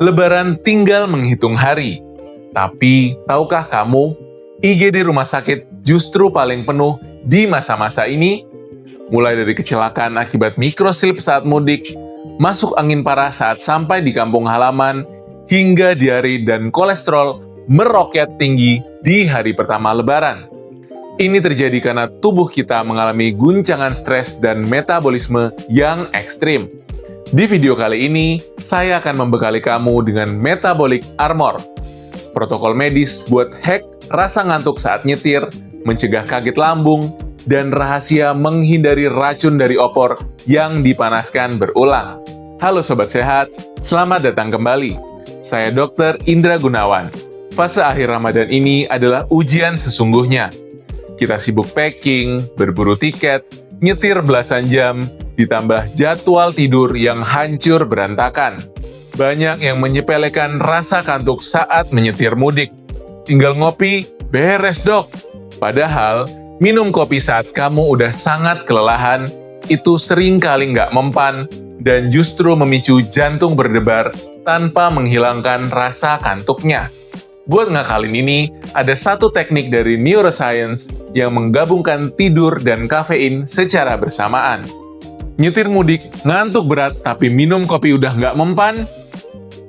Lebaran tinggal menghitung hari. Tapi, tahukah kamu, IGD rumah sakit justru paling penuh di masa-masa ini? Mulai dari kecelakaan akibat mikroslip saat mudik, masuk angin parah saat sampai di kampung halaman, hingga diare dan kolesterol meroket tinggi di hari pertama Lebaran. Ini terjadi karena tubuh kita mengalami guncangan stres dan metabolisme yang ekstrim. Di video kali ini, saya akan membekali kamu dengan Metabolic Armor. Protokol medis buat hack rasa ngantuk saat nyetir, mencegah kaget lambung, dan rahasia menghindari racun dari opor yang dipanaskan berulang. Halo Sobat Sehat, selamat datang kembali. Saya Dr. Indra Gunawan. Fase akhir Ramadan ini adalah ujian sesungguhnya. Kita sibuk packing, berburu tiket, nyetir belasan jam, ditambah jadwal tidur yang hancur berantakan. Banyak yang menyepelekan rasa kantuk saat menyetir mudik. Tinggal ngopi, beres dok. Padahal, minum kopi saat kamu udah sangat kelelahan, itu sering kali nggak mempan, dan justru memicu jantung berdebar tanpa menghilangkan rasa kantuknya. Buat ngakalin ini, ada satu teknik dari neuroscience yang menggabungkan tidur dan kafein secara bersamaan. Nyetir mudik, ngantuk berat, tapi minum kopi udah nggak mempan?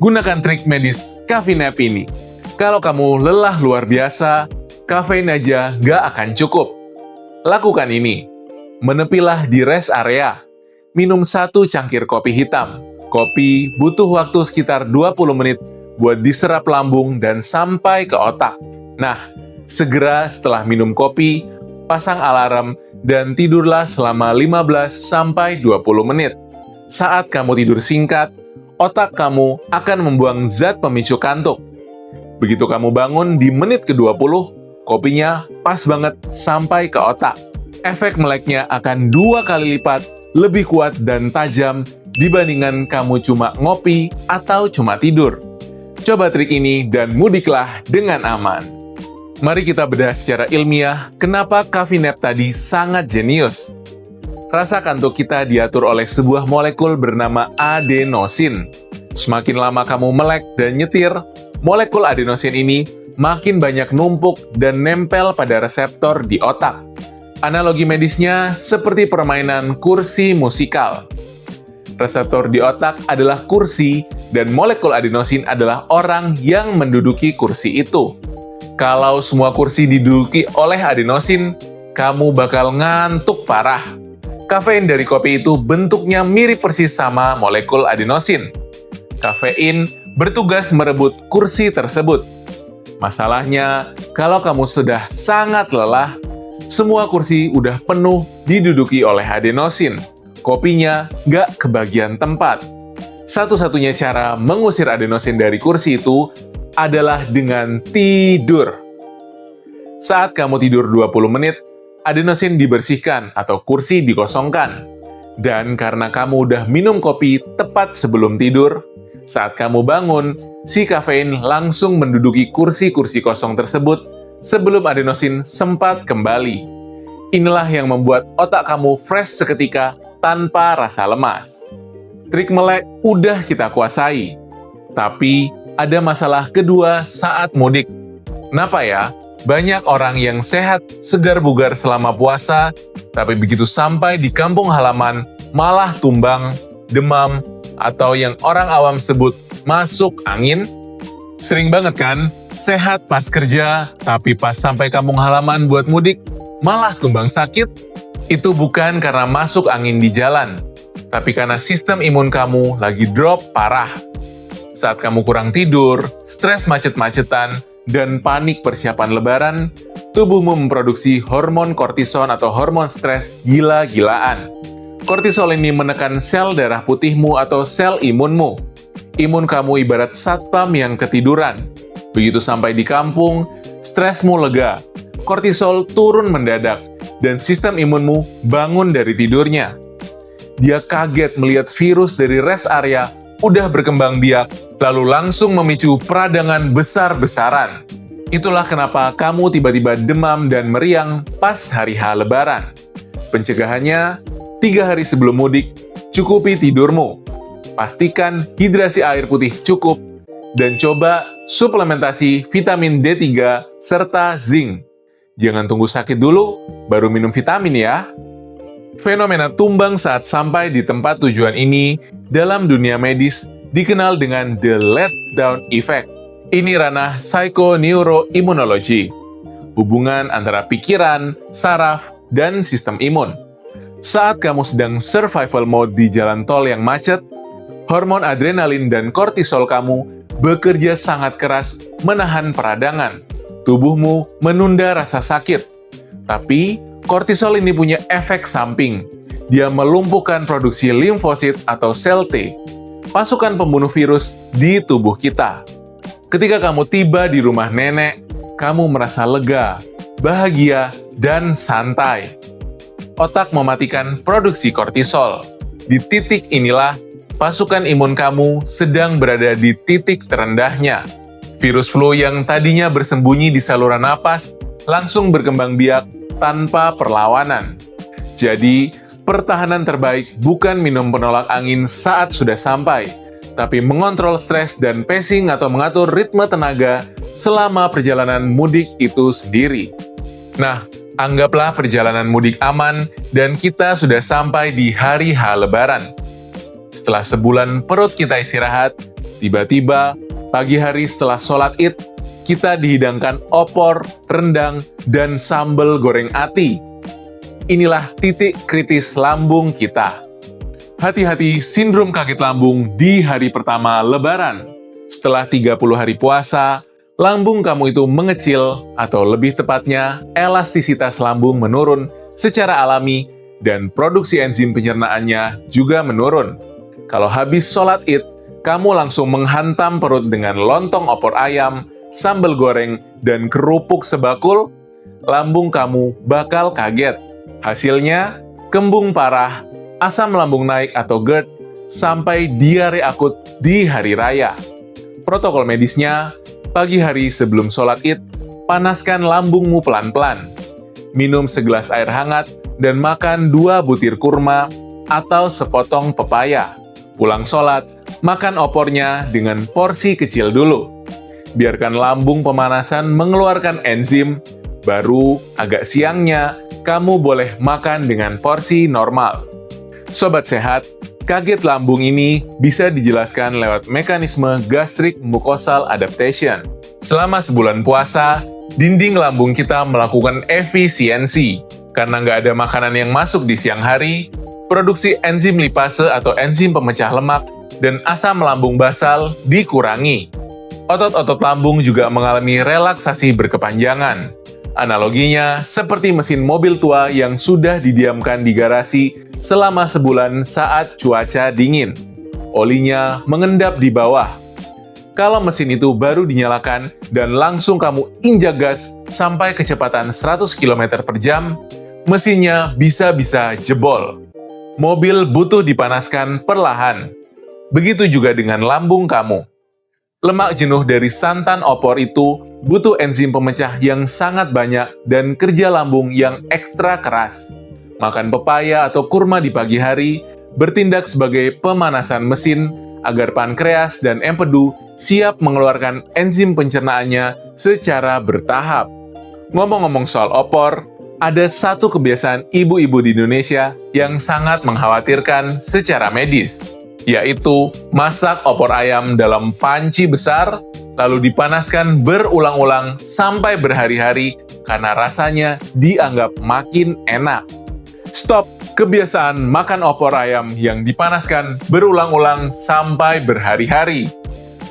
Gunakan trik medis Caffeine Nap ini. Kalau kamu lelah luar biasa, kafein aja nggak akan cukup. Lakukan ini. Menepilah di rest area. Minum 1 cangkir kopi hitam. Kopi butuh waktu sekitar 20 menit buat diserap lambung dan sampai ke otak. Nah, segera setelah minum kopi, pasang alarm dan tidurlah selama 15-20 menit. Saat kamu tidur singkat, otak kamu akan membuang zat pemicu kantuk. Begitu kamu bangun di menit ke-20, kopinya pas banget sampai ke otak. Efek meleknya akan 2 kali lipat lebih kuat dan tajam dibandingkan kamu cuma ngopi atau cuma tidur. Coba trik ini dan mudiklah dengan aman. Mari kita bedah secara ilmiah kenapa Caffeine Nap tadi sangat jenius. Rasa kantuk kita diatur oleh sebuah molekul bernama adenosin. Semakin lama kamu melek dan nyetir, molekul adenosin ini makin banyak numpuk dan nempel pada reseptor di otak. Analogi medisnya seperti permainan kursi musikal. Reseptor di otak adalah kursi, dan molekul adenosin adalah orang yang menduduki kursi itu. Kalau semua kursi diduduki oleh adenosin, kamu bakal ngantuk parah. Kafein dari kopi itu bentuknya mirip persis sama molekul adenosin. Kafein bertugas merebut kursi tersebut. Masalahnya, kalau kamu sudah sangat lelah, semua kursi udah penuh diduduki oleh adenosin. Kopinya nggak kebagian tempat. Satu-satunya cara mengusir adenosin dari kursi itu adalah dengan tidur. Saat kamu tidur 20 menit, adenosin dibersihkan atau kursi dikosongkan. Dan karena kamu udah minum kopi tepat sebelum tidur, saat kamu bangun, si kafein langsung menduduki kursi-kursi kosong tersebut sebelum adenosin sempat kembali. Inilah yang membuat otak kamu fresh seketika tanpa rasa lemas. Trik melek udah kita kuasai. Tapi ada masalah kedua saat mudik. Kenapa ya? Banyak orang yang sehat, segar bugar selama puasa, tapi begitu sampai di kampung halaman, malah tumbang, demam, atau yang orang awam sebut masuk angin. Sering banget kan? Sehat pas kerja, tapi pas sampai kampung halaman buat mudik, malah tumbang sakit. Itu bukan karena masuk angin di jalan, tapi karena sistem imun kamu lagi drop parah. Saat kamu kurang tidur, stres macet-macetan, dan panik persiapan Lebaran, tubuhmu memproduksi hormon kortison atau hormon stres gila-gilaan. Kortisol ini menekan sel darah putihmu atau sel imunmu. Imun kamu ibarat satpam yang ketiduran. Begitu sampai di kampung, stresmu lega, kortisol turun mendadak, dan sistem imunmu bangun dari tidurnya. Dia kaget melihat virus dari rest area udah berkembang biak, lalu langsung memicu peradangan besar-besaran. Itulah kenapa kamu tiba-tiba demam dan meriang pas hari H Lebaran. Pencegahannya, 3 hari sebelum mudik, cukupi tidurmu. Pastikan hidrasi air putih cukup, dan coba suplementasi vitamin D3 serta zinc. Jangan tunggu sakit dulu, baru minum vitamin ya. Fenomena tumbang saat sampai di tempat tujuan ini dalam dunia medis dikenal dengan the letdown effect. Ini ranah psychoneuroimmunology, hubungan antara pikiran, saraf, dan sistem imun. Saat kamu sedang survival mode di jalan tol yang macet, hormon adrenalin dan kortisol kamu bekerja sangat keras menahan peradangan. Tubuhmu menunda rasa sakit. Tapi, kortisol ini punya efek samping. Dia melumpuhkan produksi limfosit atau sel T, pasukan pembunuh virus di tubuh kita. Ketika kamu tiba di rumah nenek, kamu merasa lega, bahagia, dan santai. Otak mematikan produksi kortisol. Di titik inilah, pasukan imun kamu sedang berada di titik terendahnya. Virus flu yang tadinya bersembunyi di saluran napas langsung berkembang biak tanpa perlawanan. Jadi, pertahanan terbaik bukan minum penolak angin saat sudah sampai, tapi mengontrol stres dan pacing atau mengatur ritme tenaga selama perjalanan mudik itu sendiri. Nah, anggaplah perjalanan mudik aman dan kita sudah sampai di hari H Lebaran. Setelah sebulan perut kita istirahat, tiba-tiba pagi hari setelah sholat Id, kita dihidangkan opor, rendang, dan sambal goreng ati. Inilah titik kritis lambung kita. Hati-hati sindrom kaget lambung di hari pertama Lebaran. Setelah 30 hari puasa, lambung kamu itu mengecil, atau lebih tepatnya, elastisitas lambung menurun secara alami dan produksi enzim pencernaannya juga menurun. Kalau habis sholat Id, kamu langsung menghantam perut dengan lontong opor ayam, sambal goreng, dan kerupuk sebakul, lambung kamu bakal kaget. Hasilnya, kembung parah, asam lambung naik atau GERD, sampai diare akut di hari raya. Protokol medisnya, pagi hari sebelum sholat Id, panaskan lambungmu pelan-pelan. Minum segelas air hangat dan makan 2 butir kurma atau sepotong pepaya. Pulang sholat, makan opornya dengan porsi kecil dulu. Biarkan lambung pemanasan mengeluarkan enzim, baru agak siangnya kamu boleh makan dengan porsi normal. Sobat sehat, kaget lambung ini bisa dijelaskan lewat mekanisme gastric mucosal adaptation. Selama sebulan puasa, dinding lambung kita melakukan efisiensi. Karena nggak ada makanan yang masuk di siang hari, produksi enzim lipase atau enzim pemecah lemak dan asam lambung basal dikurangi. Otot-otot lambung juga mengalami relaksasi berkepanjangan. Analoginya seperti mesin mobil tua yang sudah didiamkan di garasi selama sebulan saat cuaca dingin. Olinya mengendap di bawah. Kalau mesin itu baru dinyalakan dan langsung kamu injak gas sampai kecepatan 100 km per jam, mesinnya bisa-bisa jebol. Mobil butuh dipanaskan perlahan. Begitu juga dengan lambung kamu. Lemak jenuh dari santan opor itu butuh enzim pemecah yang sangat banyak dan kerja lambung yang ekstra keras. Makan pepaya atau kurma di pagi hari bertindak sebagai pemanasan mesin agar pankreas dan empedu siap mengeluarkan enzim pencernaannya secara bertahap. Ngomong-ngomong soal opor, ada satu kebiasaan ibu-ibu di Indonesia yang sangat mengkhawatirkan secara medis, yaitu masak opor ayam dalam panci besar, lalu dipanaskan berulang-ulang sampai berhari-hari karena rasanya dianggap makin enak. Stop kebiasaan makan opor ayam yang dipanaskan berulang-ulang sampai berhari-hari.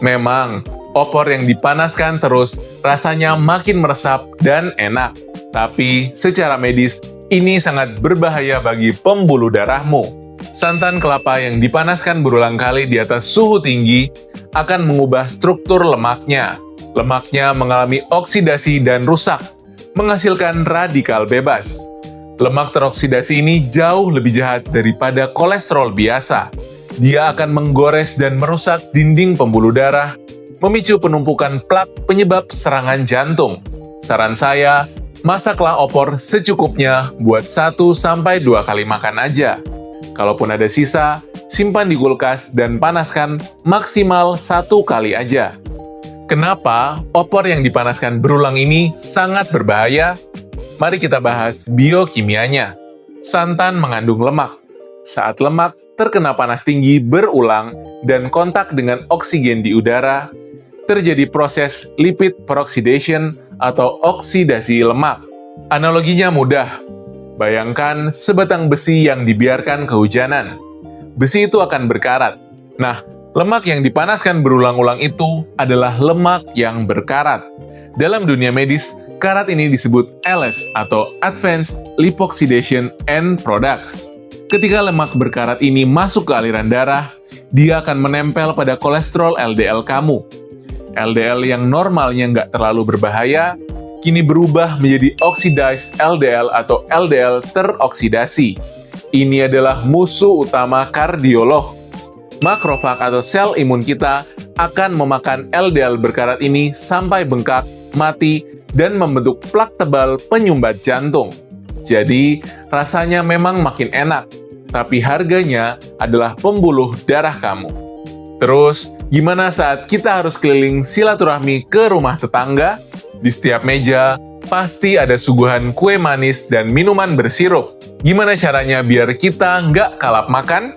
Memang, opor yang dipanaskan terus rasanya makin meresap dan enak. Tapi, secara medis, ini sangat berbahaya bagi pembuluh darahmu. Santan kelapa yang dipanaskan berulang kali di atas suhu tinggi akan mengubah struktur lemaknya. Lemaknya mengalami oksidasi dan rusak, menghasilkan radikal bebas. Lemak teroksidasi ini jauh lebih jahat daripada kolesterol biasa. Dia akan menggores dan merusak dinding pembuluh darah, memicu penumpukan plak penyebab serangan jantung. Saran saya, masaklah opor secukupnya buat 1-2 kali makan aja. Kalaupun ada sisa, simpan di kulkas dan panaskan maksimal 1 kali aja. Kenapa opor yang dipanaskan berulang ini sangat berbahaya? Mari kita bahas biokimianya. Santan mengandung lemak. Saat lemak terkena panas tinggi berulang dan kontak dengan oksigen di udara, terjadi proses lipid peroxidation atau oksidasi lemak. Analoginya mudah. Bayangkan sebatang besi yang dibiarkan kehujanan. Besi itu akan berkarat. Nah, lemak yang dipanaskan berulang-ulang itu adalah lemak yang berkarat. Dalam dunia medis, karat ini disebut ALS atau Advanced Lipoxidation End Products. Ketika lemak berkarat ini masuk ke aliran darah, dia akan menempel pada kolesterol LDL kamu. LDL yang normalnya nggak terlalu berbahaya, kini berubah menjadi oxidized LDL atau LDL teroksidasi. Ini adalah musuh utama kardiolog. Makrofag atau sel imun kita akan memakan LDL berkarat ini sampai bengkak, mati, dan membentuk plak tebal penyumbat jantung. Jadi, rasanya memang makin enak, tapi harganya adalah pembuluh darah kamu. Terus, gimana saat kita harus keliling silaturahmi ke rumah tetangga? Di setiap meja, pasti ada suguhan kue manis dan minuman bersirup. Gimana caranya biar kita nggak kalap makan?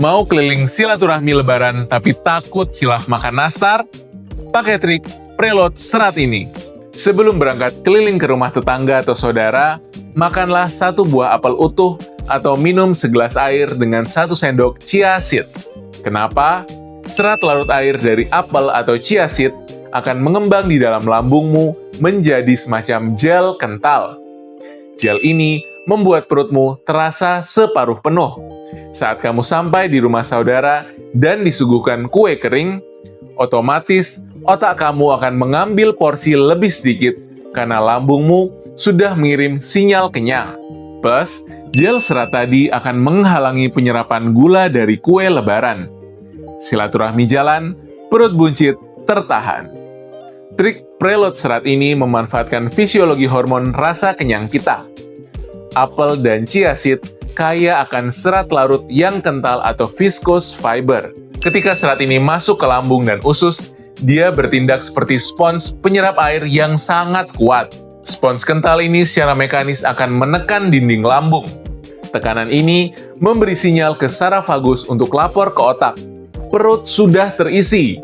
Mau keliling silaturahmi lebaran tapi takut hilaf makan nastar? Pakai trik preload serat ini. Sebelum berangkat keliling ke rumah tetangga atau saudara, makanlah 1 buah apel utuh atau minum segelas air dengan 1 sendok chia seed. Kenapa? Serat larut air dari apel atau chia seed akan mengembang di dalam lambungmu menjadi semacam gel kental. Gel ini membuat perutmu terasa separuh penuh. Saat kamu sampai di rumah saudara dan disuguhkan kue kering, otomatis otak kamu akan mengambil porsi lebih sedikit karena lambungmu sudah mengirim sinyal kenyang. Plus, gel serat tadi akan menghalangi penyerapan gula dari kue lebaran. Silaturahmi jalan, perut buncit tertahan. Trik preload serat ini memanfaatkan fisiologi hormon rasa kenyang kita. Apel dan chia seed kaya akan serat larut yang kental atau viscose fiber. Ketika serat ini masuk ke lambung dan usus, dia bertindak seperti spons penyerap air yang sangat kuat. Spons kental ini secara mekanis akan menekan dinding lambung. Tekanan ini memberi sinyal ke saraf vagus untuk lapor ke otak. Perut sudah terisi.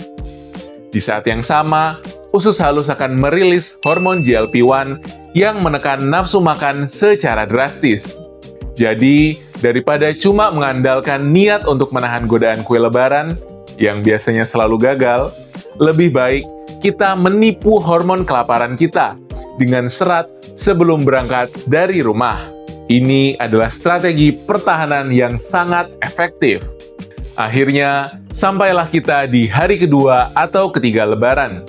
Di saat yang sama, usus halus akan merilis hormon GLP-1 yang menekan nafsu makan secara drastis. Jadi, daripada cuma mengandalkan niat untuk menahan godaan kue lebaran, yang biasanya selalu gagal, lebih baik kita menipu hormon kelaparan kita dengan serat sebelum berangkat dari rumah. Ini adalah strategi pertahanan yang sangat efektif. Akhirnya, sampailah kita di hari kedua atau ketiga lebaran.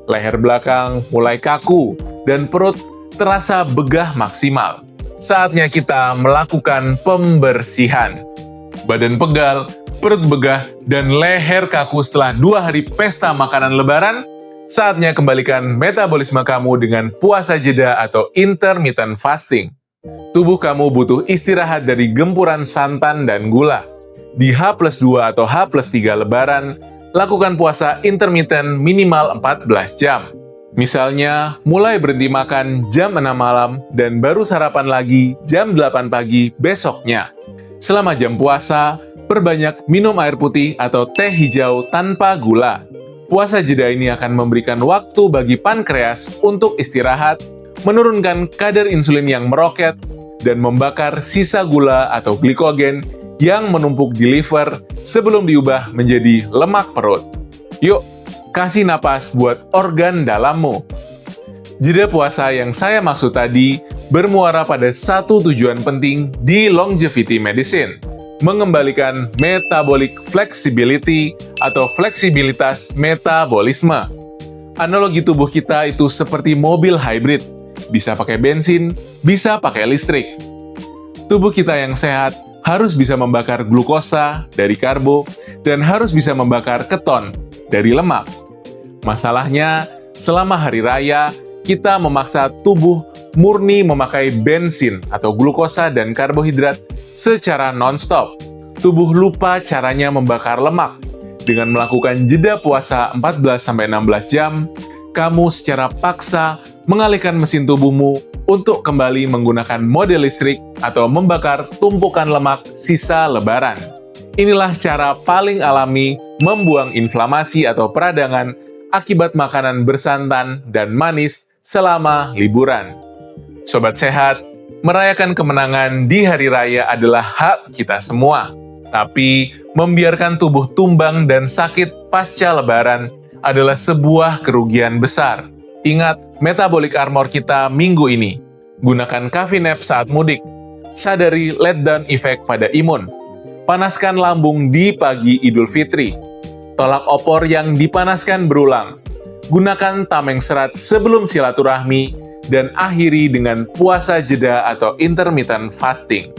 Leher belakang mulai kaku, dan perut terasa begah maksimal. Saatnya kita melakukan pembersihan. Badan pegal, perut begah, dan leher kaku setelah 2 hari pesta makanan lebaran, saatnya kembalikan metabolisme kamu dengan puasa jeda atau intermittent fasting. Tubuh kamu butuh istirahat dari gempuran santan dan gula. Di H+2 atau H+3 lebaran, lakukan puasa intermittent minimal 14 jam. Misalnya, mulai berhenti makan jam 6 malam dan baru sarapan lagi jam 8 pagi besoknya. Selama jam puasa, perbanyak minum air putih atau teh hijau tanpa gula. Puasa jeda ini akan memberikan waktu bagi pankreas untuk istirahat, menurunkan kadar insulin yang meroket, dan membakar sisa gula atau glikogen yang menumpuk di liver sebelum diubah menjadi lemak perut. Yuk, kasih napas buat organ dalammu. Jeda puasa yang saya maksud tadi bermuara pada satu tujuan penting di longevity medicine, mengembalikan metabolic flexibility atau fleksibilitas metabolisme. Analogi tubuh kita itu seperti mobil hybrid, bisa pakai bensin, bisa pakai listrik. Tubuh kita yang sehat harus bisa membakar glukosa dari karbo dan harus bisa membakar keton dari lemak. Masalahnya, selama hari raya, kita memaksa tubuh murni memakai bensin atau glukosa dan karbohidrat secara non-stop. Tubuh lupa caranya membakar lemak. dengan melakukan jeda puasa 14-16 jam, kamu secara paksa mengalihkan mesin tubuhmu untuk kembali menggunakan mode listrik atau membakar tumpukan lemak sisa lebaran. Inilah cara paling alami membuang inflamasi atau peradangan akibat makanan bersantan dan manis selama liburan. Sobat sehat, merayakan kemenangan di hari raya adalah hak kita semua. Tapi, membiarkan tubuh tumbang dan sakit pasca lebaran adalah sebuah kerugian besar. Ingat metabolic armor kita minggu ini. Gunakan coffee nap saat mudik. Sadari letdown effect pada imun. Panaskan lambung di pagi Idul Fitri. Tolak opor yang dipanaskan berulang. Gunakan tameng serat sebelum silaturahmi dan akhiri dengan puasa jeda atau intermittent fasting.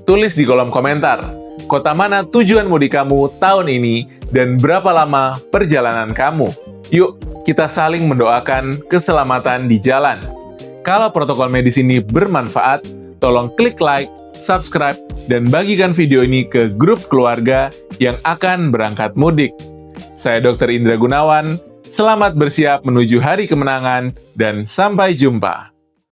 Tulis di kolom komentar, kota mana tujuan mudik kamu tahun ini dan berapa lama perjalanan kamu. Yuk, kita saling mendoakan keselamatan di jalan. Kalau protokol medis ini bermanfaat, tolong klik like, subscribe, dan bagikan video ini ke grup keluarga yang akan berangkat mudik. Saya Dr. Indra Gunawan, selamat bersiap menuju hari kemenangan, dan sampai jumpa.